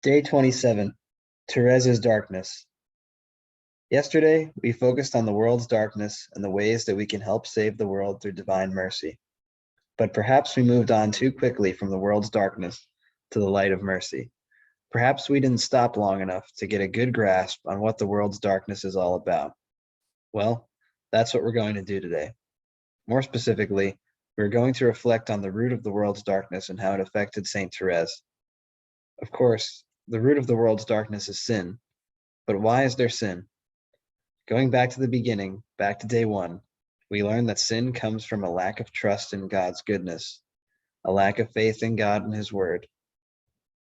Day 27, Therese's Darkness. Yesterday, we focused on the world's darkness and the ways that we can help save the world through divine mercy. But perhaps we moved on too quickly from the world's darkness to the light of mercy. Perhaps we didn't stop long enough to get a good grasp on what the world's darkness is all about. Well, that's what we're going to do today. More specifically, we're going to reflect on the root of the world's darkness and how it affected Saint Therese. Of course, the root of the world's darkness is sin. But why is there sin? Going back to the beginning, back to day one, we learn that sin comes from a lack of trust in God's goodness, a lack of faith in God and His Word.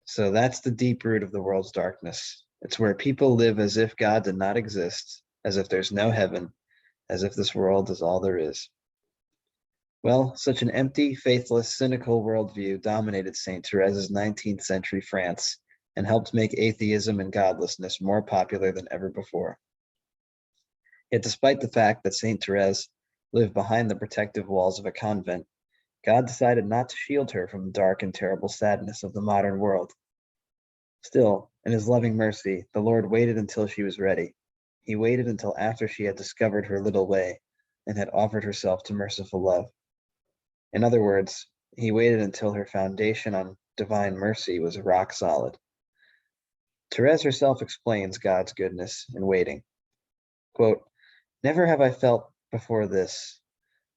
So that's the deep root of the world's darkness. It's where people live as if God did not exist, as if there's no heaven, as if this world is all there is. Well, such an empty, faithless, cynical worldview dominated Saint Therese's 19th century France and helped make atheism and godlessness more popular than ever before. Yet despite the fact that Saint Therese lived behind the protective walls of a convent, God decided not to shield her from the dark and terrible sadness of the modern world. Still, in His loving mercy, the Lord waited until she was ready. He waited until after she had discovered her little way and had offered herself to merciful love. In other words, He waited until her foundation on divine mercy was rock solid. Therese herself explains God's goodness in waiting. Quote, "Never have I felt before this,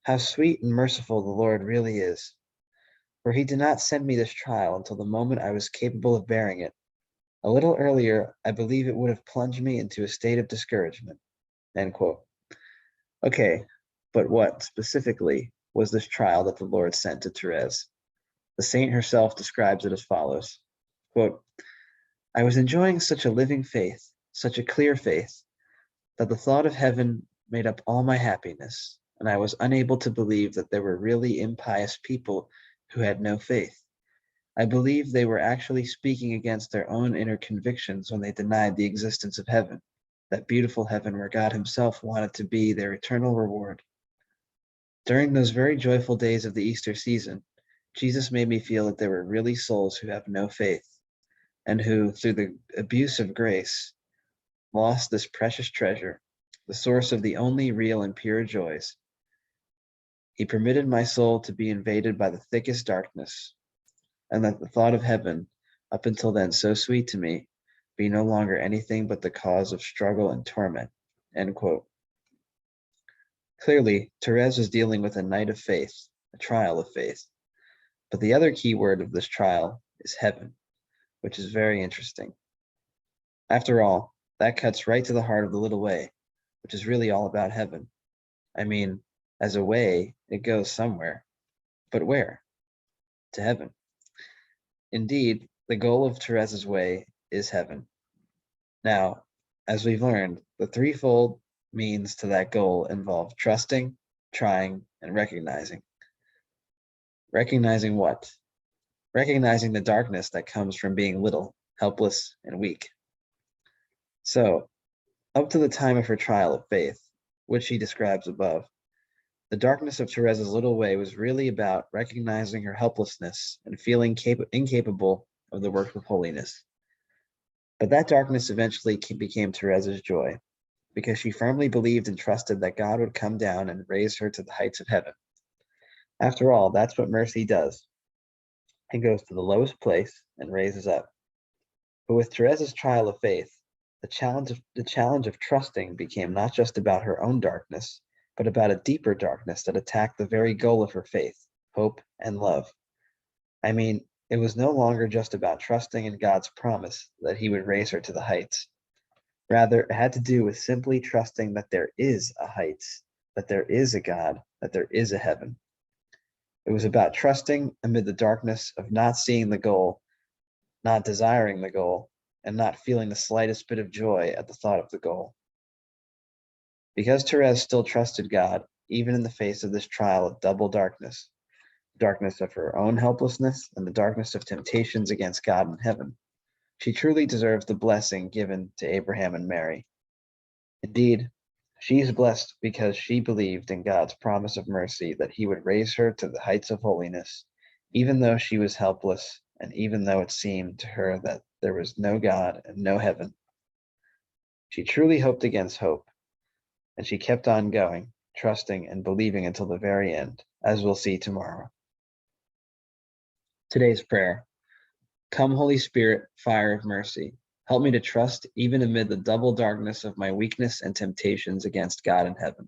how sweet and merciful the Lord really is. For He did not send me this trial until the moment I was capable of bearing it. A little earlier, I believe it would have plunged me into a state of discouragement." End quote. Okay, but what specifically was this trial that the Lord sent to Therese? The saint herself describes it as follows. Quote, "I was enjoying such a living faith, such a clear faith, that the thought of heaven made up all my happiness, and I was unable to believe that there were really impious people who had no faith. I believed they were actually speaking against their own inner convictions when they denied the existence of heaven, that beautiful heaven where God Himself wanted to be their eternal reward. During those very joyful days of the Easter season, Jesus made me feel that there were really souls who have no faith, and who, through the abuse of grace, lost this precious treasure, the source of the only real and pure joys. He permitted my soul to be invaded by the thickest darkness, and that the thought of heaven, up until then so sweet to me, be no longer anything but the cause of struggle and torment." End quote. Clearly, Therese was dealing with a night of faith, a trial of faith. But the other key word of this trial is heaven, which is very interesting. After all, that cuts right to the heart of the little way, which is really all about heaven. I mean, as a way, it goes somewhere. But where? To heaven. Indeed, the goal of Therese's way is heaven. Now, as we've learned, the threefold means to that goal involve trusting, trying, and recognizing. Recognizing what? Recognizing the darkness that comes from being little, helpless, and weak. So, up to the time of her trial of faith, which she describes above, the darkness of Therese's little way was really about recognizing her helplessness and feeling incapable of the work of holiness. But that darkness eventually became Therese's joy, because she firmly believed and trusted that God would come down and raise her to the heights of heaven. After all, that's what mercy does. It goes to the lowest place and raises up. But with Therese's trial of faith, the challenge of trusting became not just about her own darkness, but about a deeper darkness that attacked the very goal of her faith, hope, and love. I mean, it was no longer just about trusting in God's promise that He would raise her to the heights. Rather, it had to do with simply trusting that there is a heights, that there is a God, that there is a heaven. It was about trusting amid the darkness of not seeing the goal, not desiring the goal, and not feeling the slightest bit of joy at the thought of the goal. Because Therese still trusted God, even in the face of this trial of double darkness, the darkness of her own helplessness and the darkness of temptations against God and heaven, she truly deserves the blessing given to Abraham and Mary. Indeed, she is blessed because she believed in God's promise of mercy that He would raise her to the heights of holiness, even though she was helpless and even though it seemed to her that there was no God and no heaven. She truly hoped against hope, and she kept on going, trusting and believing until the very end, as we'll see tomorrow. Today's prayer. Come, Holy Spirit, fire of mercy. Help me to trust even amid the double darkness of my weakness and temptations against God and heaven.